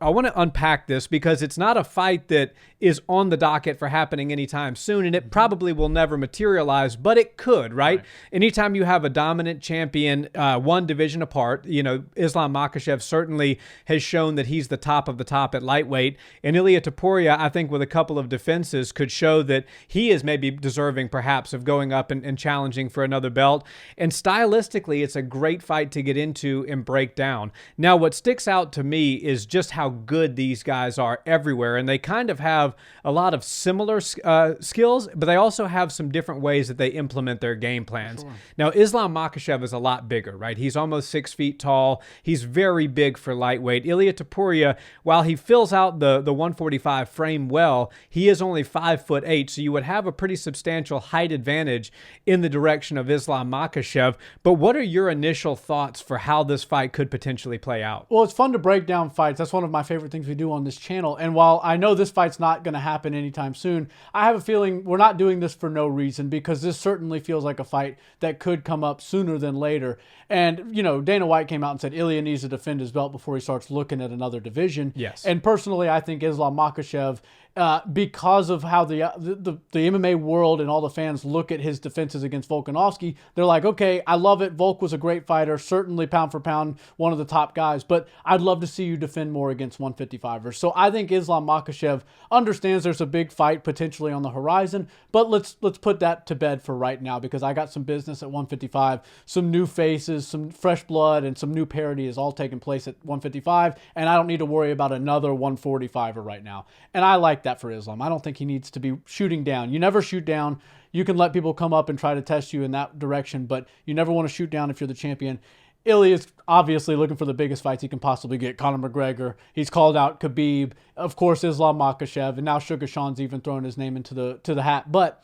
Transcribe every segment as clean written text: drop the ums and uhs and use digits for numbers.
I want to unpack this because it's not a fight that is on the docket for happening anytime soon, and it probably will never materialize, but it could, right? Anytime you have a dominant champion, one division apart, Islam Makhachev certainly has shown that he's the top of the top at lightweight, and Ilia Topuria, I think with a couple of defenses, could show that he is maybe deserving perhaps of going up and challenging for another belt. And stylistically, it's a great fight to get into and break down. Now, what sticks out to me is just how good these guys are everywhere, and they kind of have a lot of similar skills, but they also have some different ways that they implement their game plans. Sure. Now, Islam Makhachev is a lot bigger, right? He's almost 6 feet tall. He's very big for lightweight. Ilia Topuria, while he fills out the 145 frame well, he is only 5'8", so you would have a pretty substantial height advantage in the direction of Islam Makhachev. But what are your initial thoughts for how this fight could potentially play out? Well, it's fun to break down fights. That's one of my favorite things we do on this channel. And while I know this fight's not going to happen anytime soon, I have a feeling we're not doing this for no reason, because this certainly feels like a fight that could come up sooner than later. And, Dana White came out and said Ilia needs to defend his belt before he starts looking at another division. Yes. And personally, I think Islam Makhachev, because of how the MMA world and all the fans look at his defenses against Volkanovski, they're like, okay, I love it. Volk was a great fighter, certainly pound for pound, one of the top guys, but I'd love to see you defend more against 155ers. So I think Islam Makhachev understands there's a big fight potentially on the horizon, but let's put that to bed for right now, because I got some business at 155, some new faces, some fresh blood, and some new parity is all taking place at 155, and I don't need to worry about another 145er right now. And I like that for Islam. I don't think he needs to be shooting down. You never shoot down. You can let people come up and try to test you in that direction, but you never want to shoot down if you're the champion. Ilia is obviously looking for the biggest fights he can possibly get. Conor McGregor. He's called out Khabib. Of course, Islam Makhachev. And now Sugar Sean's even thrown his name into the hat. But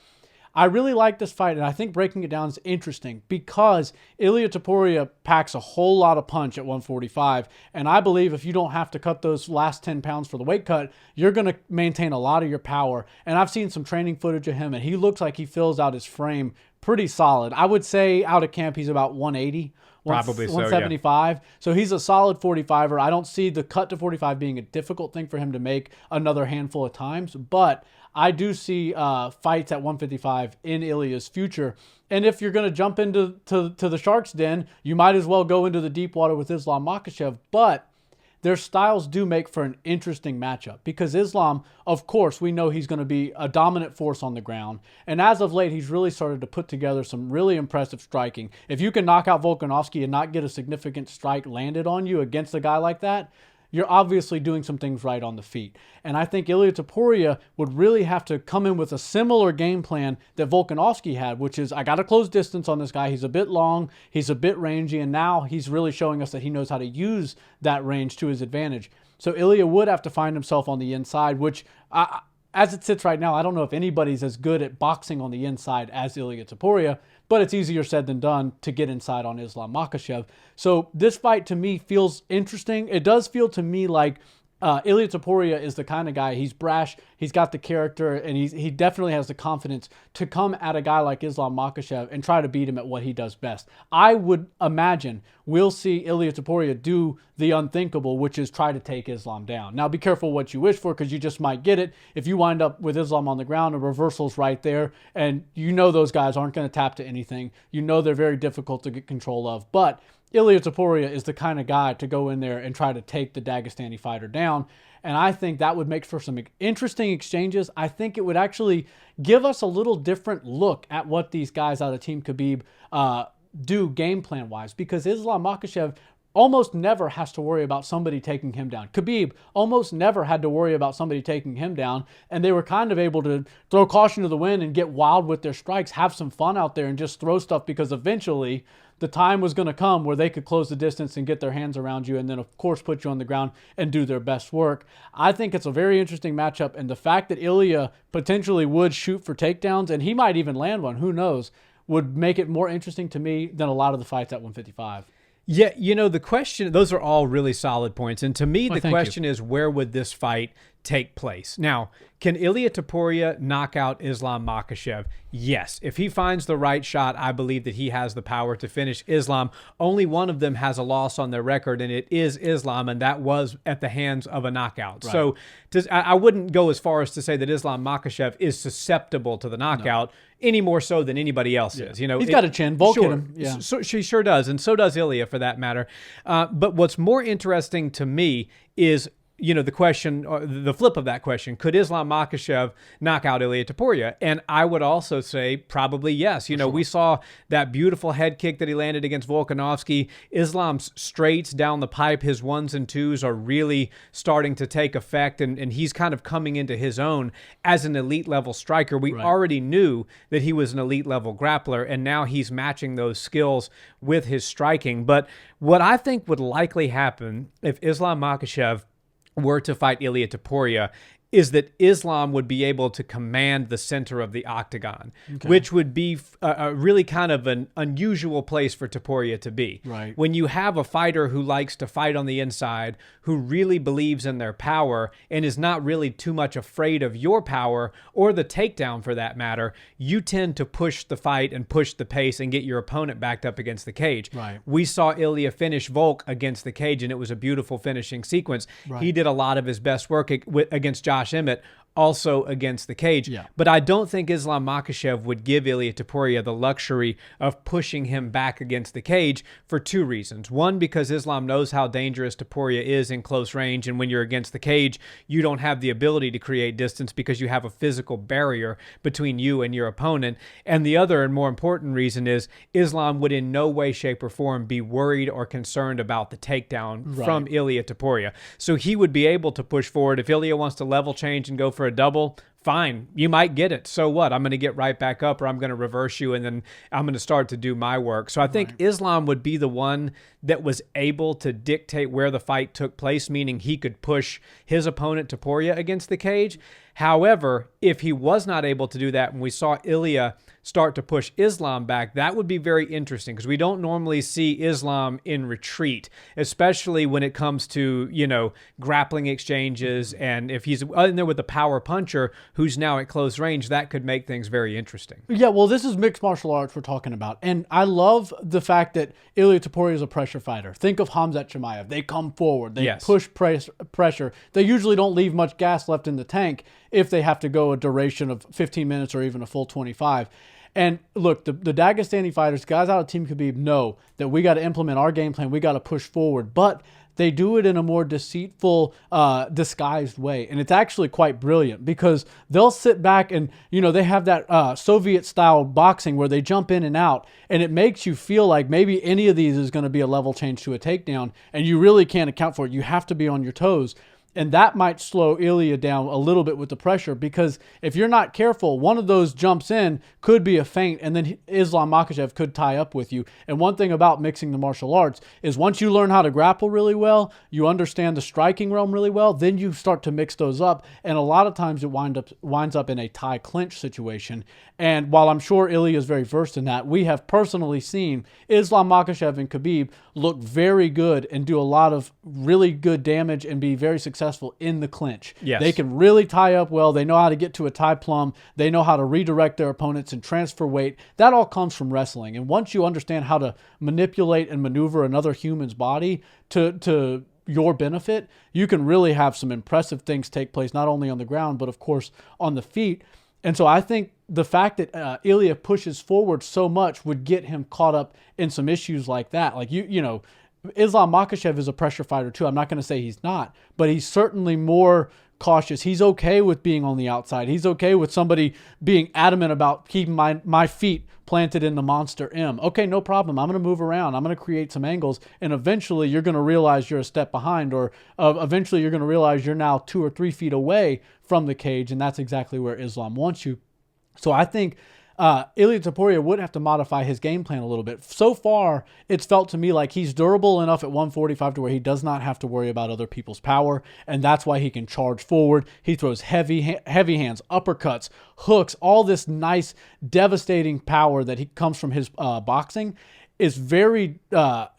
I really like this fight, and I think breaking it down is interesting because Ilia Topuria packs a whole lot of punch at 145, and I believe if you don't have to cut those last 10 pounds for the weight cut, you're going to maintain a lot of your power. And I've seen some training footage of him, and he looks like he fills out his frame pretty solid. I would say out of camp he's about 180. Probably 175. So he's a solid 45er. I don't see the cut to 45 being a difficult thing for him to make another handful of times, but I do see fights at 155 in Ilia's future. And if you're going to jump into the Shark's Den, you might as well go into the deep water with Islam Makhachev. But their styles do make for an interesting matchup because Islam, of course, we know he's going to be a dominant force on the ground. And as of late, he's really started to put together some really impressive striking. If you can knock out Volkanovski and not get a significant strike landed on you against a guy like that, you're obviously doing some things right on the feet. And I think Ilia Topuria would really have to come in with a similar game plan that Volkanovski had, which is, I got to close distance on this guy. He's a bit long, he's a bit rangy, and now he's really showing us that he knows how to use that range to his advantage. So Ilia would have to find himself on the inside, which, as it sits right now, I don't know if anybody's as good at boxing on the inside as Ilia Topuria, but it's easier said than done to get inside on Islam Makhachev. So this fight to me feels interesting. It does feel to me like Ilia Topuria is the kind of guy, he's brash, he's got the character, and he definitely has the confidence to come at a guy like Islam Makhachev and try to beat him at what he does best. I would imagine we'll see Ilia Topuria do the unthinkable, which is try to take Islam down. Now, be careful what you wish for, because you just might get it. If you wind up with Islam on the ground, a reversal's right there, and you know those guys aren't going to tap to anything. You know they're very difficult to get control of, but Ilia Topuria is the kind of guy to go in there and try to take the Dagestani fighter down. And I think that would make for some interesting exchanges. I think it would actually give us a little different look at what these guys out of Team Khabib do game plan wise, because Islam Makhachev almost never has to worry about somebody taking him down. Khabib almost never had to worry about somebody taking him down, and they were kind of able to throw caution to the wind and get wild with their strikes, have some fun out there and just throw stuff, because eventually the time was going to come where they could close the distance and get their hands around you and then, of course, put you on the ground and do their best work. I think it's a very interesting matchup, and the fact that Ilia potentially would shoot for takedowns, and he might even land one, who knows, would make it more interesting to me than a lot of the fights at 155. Yeah, the question, those are all really solid points. And to me, the question is, where would this fight take place. Now, can Ilia Topuria knock out Islam Makhachev? Yes. If he finds the right shot, I believe that he has the power to finish Islam. Only one of them has a loss on their record, and it is Islam, and that was at the hands of a knockout. Right. So I wouldn't go as far as to say that Islam Makhachev is susceptible to the knockout any more so than anybody else is. You know, he's got a chin. Volk sure, hit him. Yeah. So she sure does, and so does Ilia for that matter. But what's more interesting to me is, you know, the question, or the flip of that question, could Islam Makhachev knock out Ilia Topuria? And I would also say probably yes. You know, we saw that beautiful head kick that he landed against Volkanovski. Islam's straights down the pipe, his ones and twos are really starting to take effect, and he's kind of coming into his own as an elite level striker. We already knew that he was an elite level grappler, and now he's matching those skills with his striking. But what I think would likely happen if Islam Makhachev were to fight Ilia Topuria is that Islam would be able to command the center of the octagon, which would be a really kind of an unusual place for Topuria to be. Right. When you have a fighter who likes to fight on the inside, who really believes in their power and is not really too much afraid of your power or the takedown for that matter, you tend to push the fight and push the pace and get your opponent backed up against the cage. Right. We saw Ilia finish Volk against the cage, and it was a beautiful finishing sequence. Right. He did a lot of his best work against Josh Emmett, also against the cage. Yeah. But I don't think Islam Makhachev would give Ilia Topuria the luxury of pushing him back against the cage for two reasons. One, because Islam knows how dangerous Topuria is in close range, and when you're against the cage, you don't have the ability to create distance because you have a physical barrier between you and your opponent. And the other and more important reason is Islam would in no way, shape, or form be worried or concerned about the takedown from Ilia Topuria. So he would be able to push forward. If Ilia wants to level change and go for a double, fine, you might get it. So what? I'm going to get right back up, or I'm going to reverse you, and then I'm going to start to do my work. So I think Islam would be the one that was able to dictate where the fight took place, meaning he could push his opponent Topuria against the cage. However, if he was not able to do that, and we saw Ilia start to push Islam back, that would be very interesting, because we don't normally see Islam in retreat, especially when it comes to, you know, grappling exchanges. And if he's in there with a power puncher who's now at close range, that could make things very interesting. Yeah, well, this is mixed martial arts we're talking about. And I love the fact that Ilia Topuria is a pressure fighter. Think of Khamzat Chimaev. They come forward. They push pressure. They usually don't leave much gas left in the tank if they have to go a duration of 15 minutes or even a full 25. And look, the Dagestani fighters, guys out of Team Khabib, know that we got to implement our game plan. We got to push forward. But they do it in a more deceitful, disguised way. And it's actually quite brilliant, because they'll sit back and, you know, they have that Soviet-style boxing where they jump in and out, and it makes you feel like maybe any of these is going to be a level change to a takedown, and you really can't account for it. You have to be on your toes. And that might slow Ilia down a little bit with the pressure, because if you're not careful, one of those jumps in could be a feint, and then Islam Makhachev could tie up with you. And one thing about mixing the martial arts is once you learn how to grapple really well, you understand the striking realm really well, then you start to mix those up. And a lot of times it winds up in a tie clinch situation. And while I'm sure Ilia is very versed in that, we have personally seen Islam Makhachev and Khabib look very good and do a lot of really good damage and be very successful in the clinch. Yes. They can really tie up well. They know how to get to a tie plum. They know how to redirect their opponents and transfer weight. That all comes from wrestling. And once you understand how to manipulate and maneuver another human's body to your benefit, you can really have some impressive things take place, not only on the ground, but of course on the feet. And so I think the fact that Ilia pushes forward so much would get him caught up in some issues like that. Like, you know, Islam Makhachev is a pressure fighter too. I'm not going to say he's not, but he's certainly more cautious. He's okay with being on the outside. He's okay with somebody being adamant about keeping my feet planted in the monster M. Okay, no problem. I'm going to move around. I'm going to create some angles, and eventually you're going to realize you're a step behind, or eventually you're going to realize you're now 2 or 3 feet away from the cage, and that's exactly where Islam wants you. So I think Ilia Topuria would have to modify his game plan a little bit. So far, it's felt to me like he's durable enough at 145 to where he does not have to worry about other people's power, and that's why he can charge forward. He throws heavy hands, uppercuts, hooks, all this nice, devastating power that he comes from his boxing. is very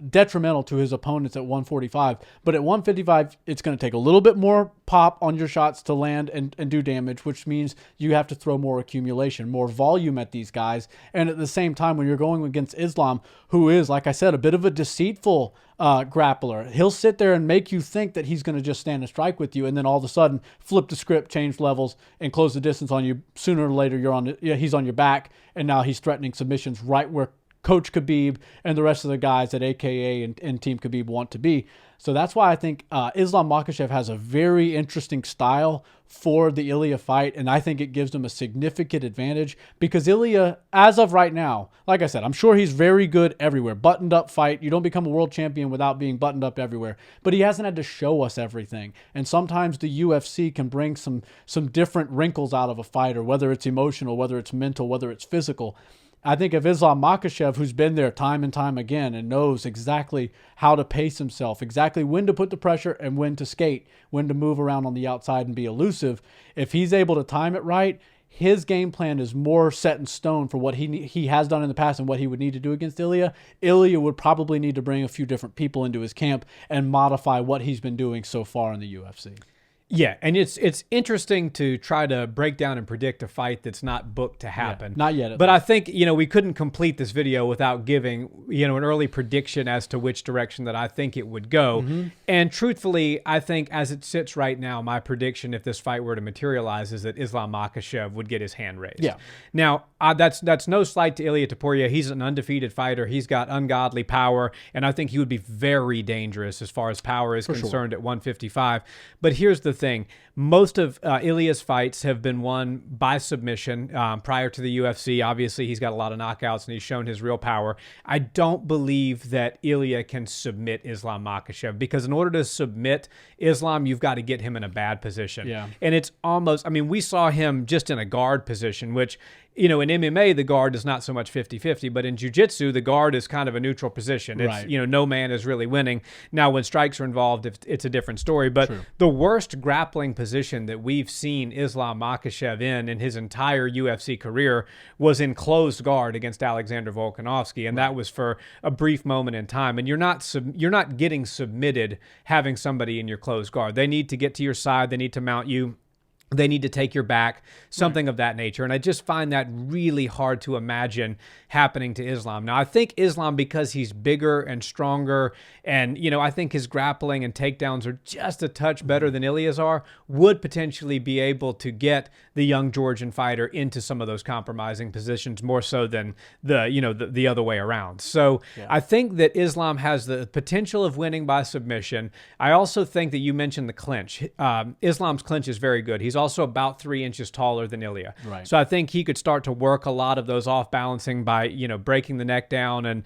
detrimental to his opponents at 145. But at 155, it's going to take a little bit more pop on your shots to land and do damage, which means you have to throw more accumulation, more volume at these guys. And at the same time, when you're going against Islam, who is, like I said, a bit of a deceitful grappler, he'll sit there and make you think that he's going to just stand and strike with you, and then all of a sudden flip the script, change levels, and close the distance on you. Sooner or later, he's on your back, and now he's threatening submissions right where Coach Khabib and the rest of the guys at AKA and Team Khabib want to be. So that's why I think Islam Makhachev has a very interesting style for the Ilia fight, and I think it gives him a significant advantage because Ilia, as of right now, like I said, I'm sure he's very good everywhere. Buttoned up fight. You don't become a world champion without being buttoned up everywhere. But he hasn't had to show us everything. And sometimes the UFC can bring some different wrinkles out of a fighter, whether it's emotional, whether it's mental, whether it's physical. I think if Islam Makhachev, who's been there time and time again and knows exactly how to pace himself, exactly when to put the pressure and when to skate, when to move around on the outside and be elusive, if he's able to time it right, his game plan is more set in stone for what he has done in the past and what he would need to do against Ilia. Ilia would probably need to bring a few different people into his camp and modify what he's been doing so far in the UFC. Yeah, and it's interesting to try to break down and predict a fight that's not booked to happen. Yeah, not yet. But I think, we couldn't complete this video without giving, an early prediction as to which direction that I think it would go. Mm-hmm. And truthfully, I think as it sits right now, my prediction, if this fight were to materialize, is that Islam Makhachev would get his hand raised. Yeah. Now, that's no slight to Ilia Topuria. He's an undefeated fighter. He's got ungodly power, and I think he would be very dangerous as far as power is concerned at 155. But here's the thing. Most of Ilia's fights have been won by submission prior to the UFC. Obviously, he's got a lot of knockouts and he's shown his real power. I don't believe that Ilia can submit Islam Makhachev because in order to submit Islam, you've got to get him in a bad position. Yeah. And it's almost, we saw him just in a guard position, which, in MMA, the guard is not so much 50-50, but in jiu-jitsu, the guard is kind of a neutral position. It's, right. No man is really winning. Now, when strikes are involved, it's a different story. But the worst grappling position that we've seen Islam Makhachev in his entire UFC career was in closed guard against Alexander Volkanovski, and that was for a brief moment in time. And you're not getting submitted having somebody in your closed guard. They need to get to your side. They need to mount you. They need to take your back, something of that nature. And I just find that really hard to imagine happening to Islam. Now, I think Islam, because he's bigger and stronger, and, I think his grappling and takedowns are just a touch better than Ilia's are, would potentially be able to get the young Georgian fighter into some of those compromising positions more so than the other way around. So I think that Islam has the potential of winning by submission. I also think that you mentioned the clinch. Islam's clinch is very good. He's also about 3 inches taller than Ilia. Right. So I think he could start to work a lot of those off balancing by, breaking the neck down and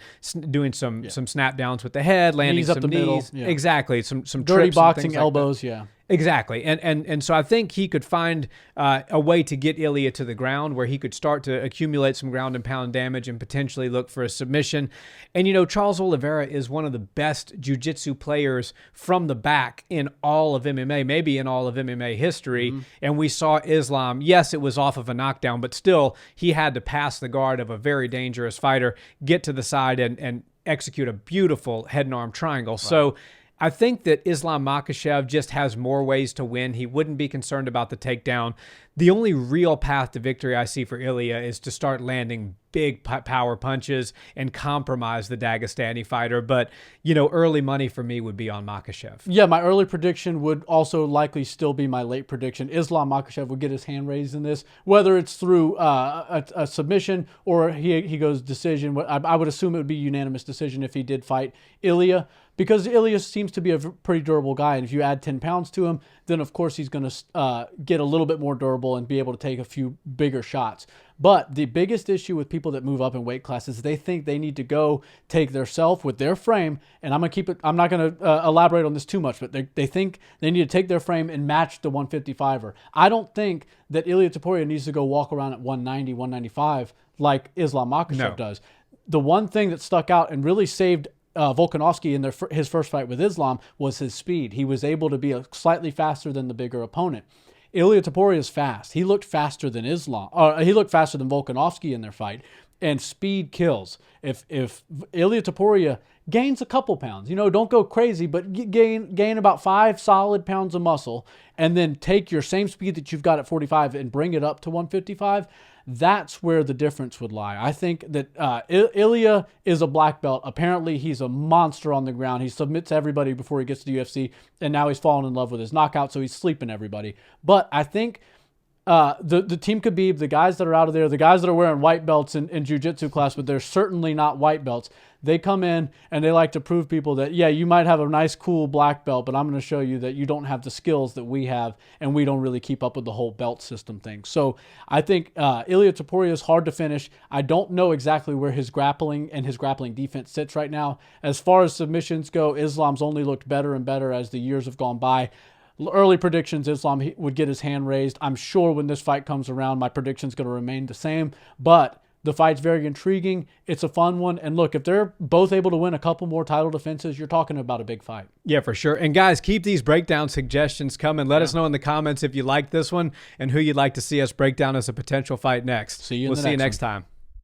doing some snap downs with the head, landing knees some knees. Yeah. Exactly. Some dirty boxing elbows. Like Exactly. And so I think he could find a way to get Ilia to the ground where he could start to accumulate some ground and pound damage and potentially look for a submission. And, Charles Oliveira is one of the best jiu-jitsu players from the back in all of MMA, maybe in all of MMA history. Mm-hmm. And we saw Islam, yes, it was off of a knockdown, but still he had to pass the guard of a very dangerous fighter, get to the side and execute a beautiful head and arm triangle. Right. So I think that Islam Makhachev just has more ways to win. He wouldn't be concerned about the takedown. The only real path to victory I see for Ilia is to start landing big power punches and compromise the Dagestani fighter. But, early money for me would be on Makhachev. Yeah, my early prediction would also likely still be my late prediction. Islam Makhachev would get his hand raised in this, whether it's through a submission or he goes decision. I would assume it would be unanimous decision if he did fight Ilia, because Ilia seems to be a pretty durable guy. And if you add 10 pounds to him, then of course he's going to get a little bit more durable and be able to take a few bigger shots. But the biggest issue with people that move up in weight classes, they think they need to go take their self with their frame. And I'm not going to elaborate on this too much, but they think they need to take their frame and match the 155er. I don't think that Ilia Topuria needs to go walk around at 190, 195 like Islam Makhachev does. The one thing that stuck out and really saved Volkanovski in his first fight with Islam was his speed. He was able to be slightly faster than the bigger opponent. Ilia Topuria is fast. He looked faster than Islam. He looked faster than Volkanovski in their fight. and speed kills. If Ilia Topuria gains a couple pounds, don't go crazy, but gain about 5 solid pounds of muscle, and then take your same speed that you've got at 45 and bring it up to 155, that's where the difference would lie. I think that Ilia is a black belt. Apparently, he's a monster on the ground. He submits everybody before he gets to the UFC, and now he's fallen in love with his knockout, so he's sleeping everybody. But I think the Team Khabib, the guys that are out of there, the guys that are wearing white belts in jiu-jitsu class, but they're certainly not white belts, they come in and they like to prove people that, yeah, you might have a nice, cool black belt, but I'm going to show you that you don't have the skills that we have, and we don't really keep up with the whole belt system thing. So I think Ilia Topuria is hard to finish. I don't know exactly where his grappling and his grappling defense sits right now. As far as submissions go, Islam's only looked better and better as the years have gone by. Early predictions, Islam would get his hand raised. I'm sure when this fight comes around, my prediction's going to remain the same. But the fight's very intriguing. It's a fun one. And look, if they're both able to win a couple more title defenses, you're talking about a big fight. Yeah, for sure. And guys, keep these breakdown suggestions coming. Let us know in the comments if you like this one and who you'd like to see us break down as a potential fight next. See you next time.